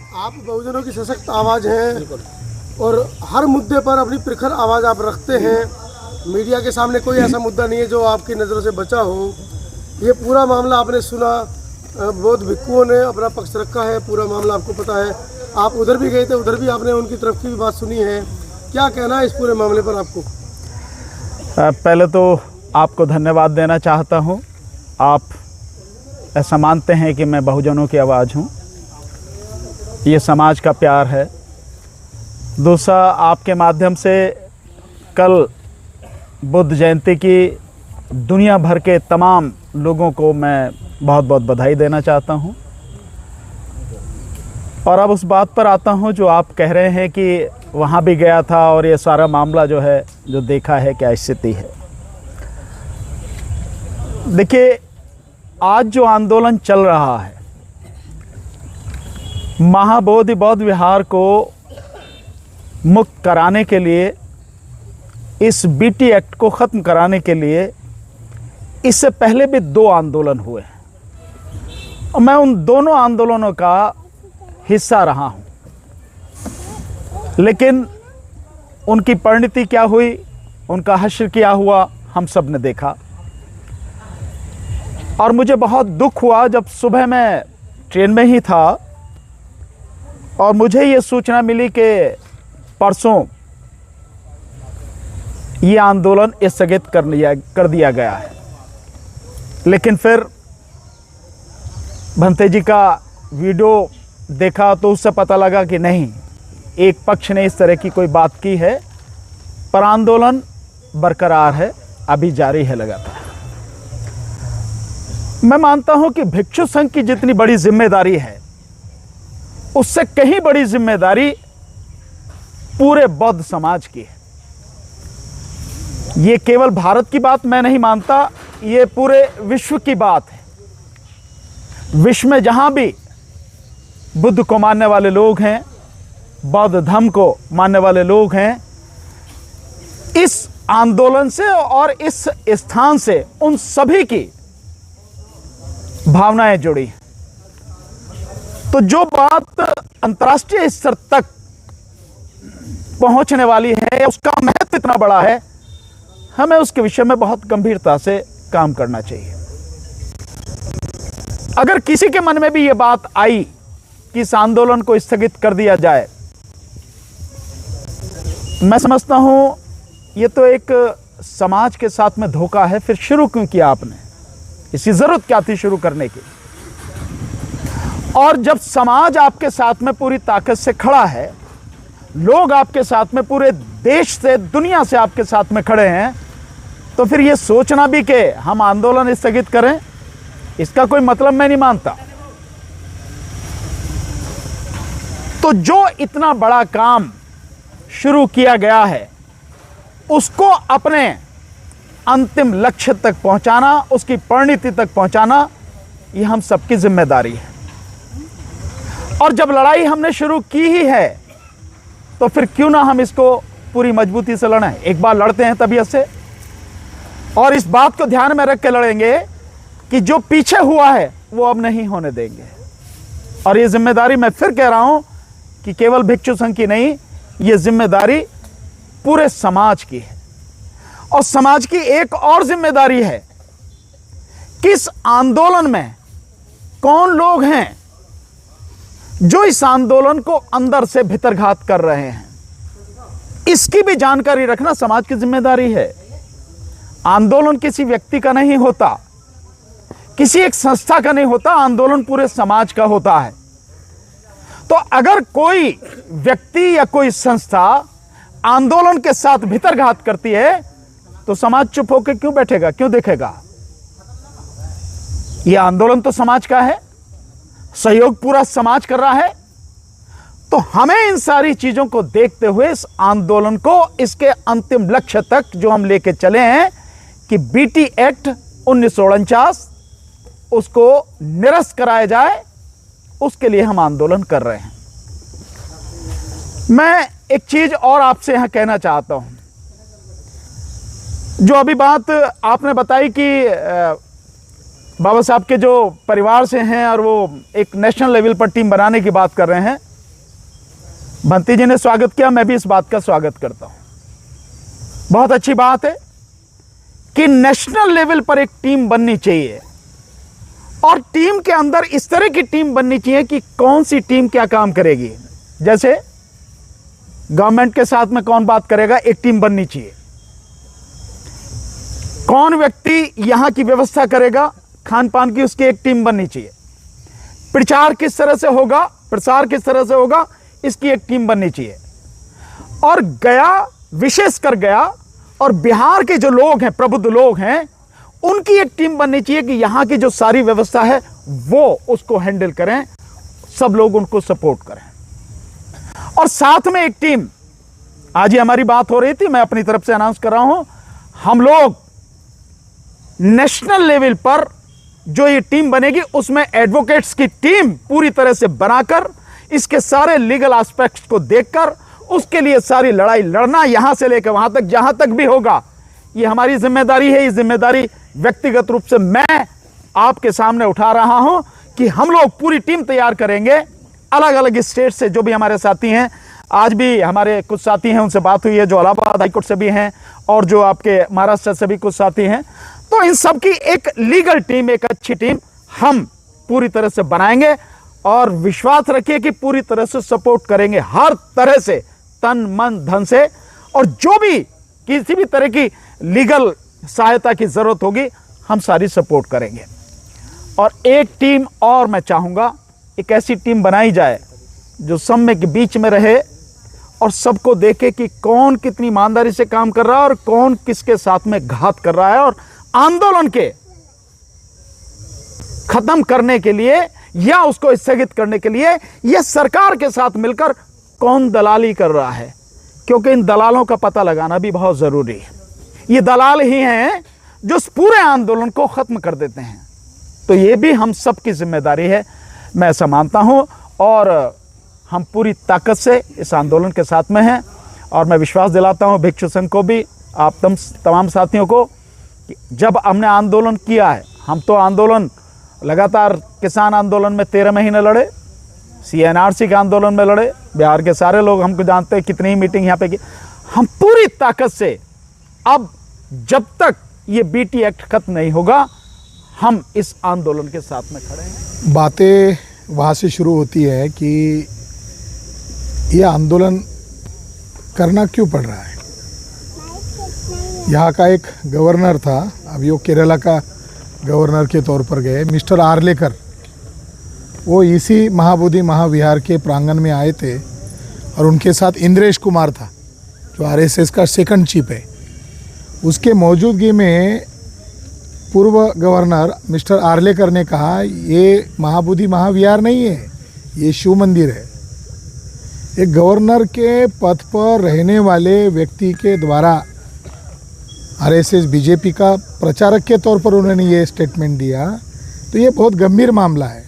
आप बहुजनों की सशक्त आवाज़ हैं और हर मुद्दे पर अपनी प्रखर आवाज़ आप रखते हैं। मीडिया के सामने कोई ऐसा मुद्दा नहीं है जो आपकी नज़रों से बचा हो। ये पूरा मामला आपने सुना, बौद्ध भिक्षुओं ने अपना पक्ष रखा है, पूरा मामला आपको पता है। आप उधर भी गए थे, उधर भी आपने उनकी तरफ की भी बात सुनी है। क्या कहना है इस पूरे मामले पर आपको? पहले तो आपको धन्यवाद देना चाहता हूँ। आप ऐसा मानते हैं कि मैं बहुजनों की आवाज़ हूँ, ये समाज का प्यार है। दूसरा, आपके माध्यम से कल बुद्ध जयंती की दुनिया भर के तमाम लोगों को मैं बहुत बहुत बधाई देना चाहता हूँ। और अब उस बात पर आता हूँ जो आप कह रहे हैं कि वहाँ भी गया था और ये सारा मामला जो है जो देखा है क्या स्थिति है। देखिए, आज जो आंदोलन चल रहा है, महाबोधि बौद्ध विहार को मुक्त कराने के लिए, इस बीटी एक्ट को ख़त्म कराने के लिए, इससे पहले भी 2 आंदोलन हुए हैं और मैं उन दोनों आंदोलनों का हिस्सा रहा हूं। लेकिन उनकी परिणति क्या हुई, उनका हश्र क्या हुआ, हम सब ने देखा। और मुझे बहुत दुख हुआ जब सुबह मैं ट्रेन में ही था और मुझे ये सूचना मिली कि परसों ये आंदोलन स्थगित कर दिया गया है। लेकिन फिर भंते जी का वीडियो देखा तो उससे पता लगा कि नहीं, एक पक्ष ने इस तरह की कोई बात की है, पर आंदोलन बरकरार है, अभी जारी है लगातार। मैं मानता हूं कि भिक्षु संघ की जितनी बड़ी जिम्मेदारी है, उससे कहीं बड़ी जिम्मेदारी पूरे बौद्ध समाज की है। ये केवल भारत की बात मैं नहीं मानता, ये पूरे विश्व की बात है। विश्व में जहां भी बुद्ध को मानने वाले लोग हैं, बौद्ध धर्म को मानने वाले लोग हैं, इस आंदोलन से और इस स्थान से उन सभी की भावनाएं जुड़ी। तो जो बात अंतर्राष्ट्रीय स्तर तक पहुंचने वाली है, उसका महत्व इतना बड़ा है, हमें उसके विषय में बहुत गंभीरता से काम करना चाहिए। अगर किसी के मन में भी यह बात आई कि इस आंदोलन को स्थगित कर दिया जाए, मैं समझता हूं यह तो एक समाज के साथ में धोखा है। फिर शुरू क्यों किया आपने? इसकी जरूरत क्या थी शुरू करने की? और जब समाज आपके साथ में पूरी ताकत से खड़ा है, लोग आपके साथ में पूरे देश से, दुनिया से आपके साथ में खड़े हैं, तो फिर यह सोचना भी कि हम आंदोलन स्थगित करें, इसका कोई मतलब मैं नहीं मानता। तो जो इतना बड़ा काम शुरू किया गया है, उसको अपने अंतिम लक्ष्य तक पहुंचाना, उसकी परिणति तक पहुंचाना, यह हम सबकी जिम्मेदारी है। और जब लड़ाई हमने शुरू की ही है, तो फिर क्यों ना हम इसको पूरी मजबूती से लड़ें। एक बार लड़ते हैं तबीयत से, और इस बात को ध्यान में रख के लड़ेंगे कि जो पीछे हुआ है वो अब नहीं होने देंगे। और ये जिम्मेदारी, मैं फिर कह रहा हूं कि केवल भिक्षु संघ की नहीं, ये जिम्मेदारी पूरे समाज की है। और समाज की एक और जिम्मेदारी है कि इस आंदोलन में कौन लोग हैं जो इस आंदोलन को अंदर से भितरघात कर रहे हैं, इसकी भी जानकारी रखना समाज की जिम्मेदारी है। आंदोलन किसी व्यक्ति का नहीं होता, किसी एक संस्था का नहीं होता, आंदोलन पूरे समाज का होता है। तो अगर कोई व्यक्ति या कोई संस्था आंदोलन के साथ भितरघात करती है, तो समाज चुप होकर क्यों बैठेगा, क्यों देखेगा? यह आंदोलन तो समाज का है, सहयोग पूरा समाज कर रहा है। तो हमें इन सारी चीजों को देखते हुए इस आंदोलन को इसके अंतिम लक्ष्य तक जो हम लेके चले हैं कि बीटी एक्ट 1949 उसको निरस्त कराया जाए, उसके लिए हम आंदोलन कर रहे हैं। मैं एक चीज और आपसे यहां कहना चाहता हूं। जो अभी बात आपने बताई कि बाबा साहब के जो परिवार से हैं और वो एक नेशनल लेवल पर टीम बनाने की बात कर रहे हैं, बंटी जी ने स्वागत किया, मैं भी इस बात का स्वागत करता हूं। बहुत अच्छी बात है कि नेशनल लेवल पर एक टीम बननी चाहिए और टीम के अंदर इस तरह की टीम बननी चाहिए कि कौन सी टीम क्या काम करेगी। जैसे गवर्नमेंट के साथ में कौन बात करेगा, एक टीम बननी चाहिए। कौन व्यक्ति यहां की व्यवस्था करेगा खान पान की, उसकी एक टीम बननी चाहिए। प्रचार किस तरह से होगा, प्रसार किस तरह से होगा, इसकी एक टीम बननी चाहिए। और गया, विशेषकर गया और बिहार के जो लोग हैं, प्रबुद्ध लोग हैं, उनकी एक टीम बननी चाहिए कि यहां की जो सारी व्यवस्था है वो उसको हैंडल करें, सब लोग उनको सपोर्ट करें। और साथ में एक टीम, आज ही हमारी बात हो रही थी, मैं अपनी तरफ से अनाउंस कर रहा हूं, हम लोग नेशनल लेवल पर जो ये टीम बनेगी उसमें एडवोकेट्स की टीम पूरी तरह से बनाकर, इसके सारे लीगल एस्पेक्ट्स को देखकर, उसके लिए सारी लड़ाई लड़ना, यहां से लेकर वहां तक, जहां तक भी होगा, ये हमारी जिम्मेदारी है। ये जिम्मेदारी व्यक्तिगत रूप से मैं आपके सामने उठा रहा हूं कि हम लोग पूरी टीम तैयार करेंगे। अलग अलग स्टेट से जो भी हमारे साथी हैं, आज भी हमारे कुछ साथी हैं, उनसे बात हुई है जो इलाहाबाद हाईकोर्ट से भी हैं और जो आपके महाराष्ट्र से भी कुछ साथी हैं, तो इन सब की एक लीगल टीम, एक अच्छी टीम हम पूरी तरह से बनाएंगे और विश्वास रखिए कि पूरी तरह से सपोर्ट करेंगे, हर तरह से, तन मन धन से। और जो भी किसी भी तरह की लीगल सहायता की जरूरत होगी, हम सारी सपोर्ट करेंगे। और एक टीम और मैं चाहूंगा, एक ऐसी टीम बनाई जाए जो समय के बीच में रहे और सबको देखे कि कौन कितनी ईमानदारी से काम कर रहा है और कौन किसके साथ में घात कर रहा है। और आंदोलन के खत्म करने के लिए या उसको स्थगित करने के लिए यह सरकार के साथ मिलकर कौन दलाली कर रहा है, क्योंकि इन दलालों का पता लगाना भी बहुत जरूरी है। ये दलाल ही हैं जो इस पूरे आंदोलन को खत्म कर देते हैं। तो ये भी हम सबकी जिम्मेदारी है, मैं ऐसा मानता हूं। और हम पूरी ताकत से इस आंदोलन के साथ में हैं और मैं विश्वास दिलाता हूं भिक्षु संघ को भी, आप तमाम साथियों को, कि जब हमने आंदोलन किया है, हम तो आंदोलन लगातार किसान आंदोलन में 13 महीने लड़े, CNRC के आंदोलन में लड़े, बिहार के सारे लोग हमको जानते हैं, कितनी ही मीटिंग यहाँ पे की। हम पूरी ताकत से अब जब तक ये BT एक्ट खत्म नहीं होगा, हम इस आंदोलन के साथ में खड़े हैं। बातें वहाँ से शुरू होती है कि ये आंदोलन करना क्यों पड़ रहा है। यहाँ का एक गवर्नर था, अभी वो केरला का गवर्नर के तौर पर गए, मिस्टर आर्लेकर, वो इसी महाबोधि महाविहार के प्रांगण में आए थे और उनके साथ इंद्रेश कुमार था जो RSS का सेकंड चीफ है। उसके मौजूदगी में पूर्व गवर्नर मिस्टर आर्लेकर ने कहा ये महाबोधि महाविहार नहीं है, ये शिव मंदिर है। एक गवर्नर के पद पर रहने वाले व्यक्ति के द्वारा RSS बीजेपी का प्रचारक के तौर पर उन्होंने ये स्टेटमेंट दिया, तो ये बहुत गंभीर मामला है।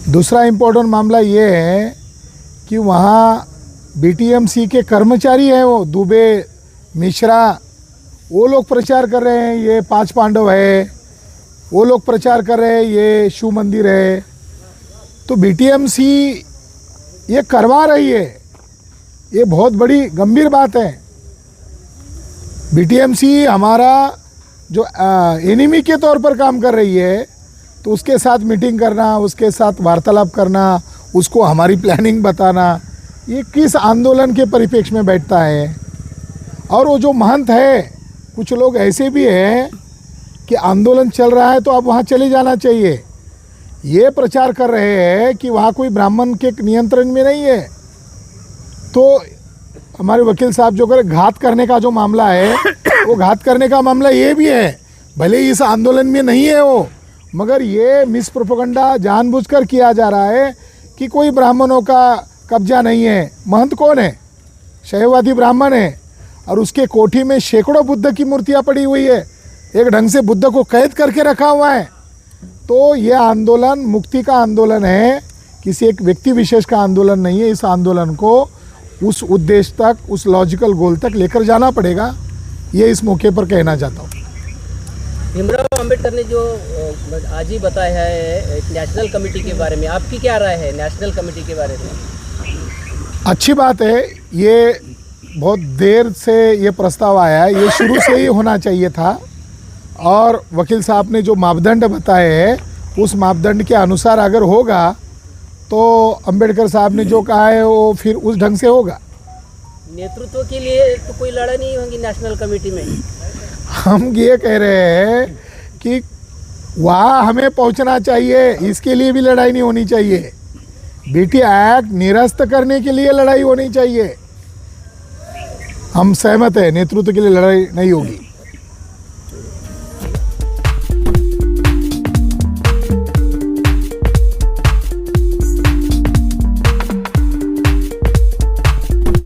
दूसरा इम्पोर्टेंट मामला ये है कि वहाँ BTMC के कर्मचारी हैं, वो दुबे, मिश्रा, वो लोग प्रचार कर रहे हैं ये 5 पांडव है, वो लोग प्रचार कर रहे हैं ये शिव मंदिर है। तो BTMC ये करवा रही है, ये बहुत बड़ी गंभीर बात है। BTMC हमारा जो एनिमी के तौर पर काम कर रही है, तो उसके साथ मीटिंग करना, उसके साथ वार्तालाप करना, उसको हमारी प्लानिंग बताना, ये किस आंदोलन के परिप्रेक्ष्य में बैठता है। और वो जो महंत है, कुछ लोग ऐसे भी हैं कि आंदोलन चल रहा है तो आप वहाँ चले जाना चाहिए, ये प्रचार कर रहे हैं कि वहाँ कोई ब्राह्मण के नियंत्रण में नहीं है। तो हमारे वकील साहब जो करे, घात करने का जो मामला है, वो घात करने का मामला ये भी है, भले ही इस आंदोलन में नहीं है वो, मगर ये मिस प्रोपेगेंडा जानबूझकर किया जा रहा है कि कोई ब्राह्मणों का कब्जा नहीं है। महंत कौन है? शैववादी ब्राह्मण है और उसके कोठी में सैकड़ों बुद्ध की मूर्तियाँ पड़ी हुई है, एक ढंग से बुद्ध को कैद करके रखा हुआ है। तो ये आंदोलन मुक्ति का आंदोलन है, किसी एक व्यक्ति विशेष का आंदोलन नहीं है। इस आंदोलन को उस उद्देश्य तक, उस लॉजिकल गोल तक लेकर जाना पड़ेगा, ये इस मौके पर कहना चाहता हूँ। भीमराव अंबेडकर ने जो आज ही बताया है नेशनल कमेटी के बारे में, आपकी क्या राय है नेशनल कमेटी के बारे में? अच्छी बात है। ये बहुत देर से ये प्रस्ताव आया है, ये शुरू से ही होना चाहिए था। और वकील साहब ने जो मापदंड बताए हैं उस मापदंड के अनुसार अगर होगा तो अंबेडकर साहब ने जो कहा है वो फिर उस ढंग से होगा। नेतृत्व के लिए तो कोई लड़ाई नहीं होगी नेशनल कमेटी में? हम ये कह रहे हैं कि वहाँ हमें पहुँचना चाहिए, इसके लिए भी लड़ाई नहीं होनी चाहिए। बीटी एक्ट निरस्त करने के लिए लड़ाई होनी चाहिए। हम सहमत हैं, नेतृत्व के लिए लड़ाई नहीं होगी।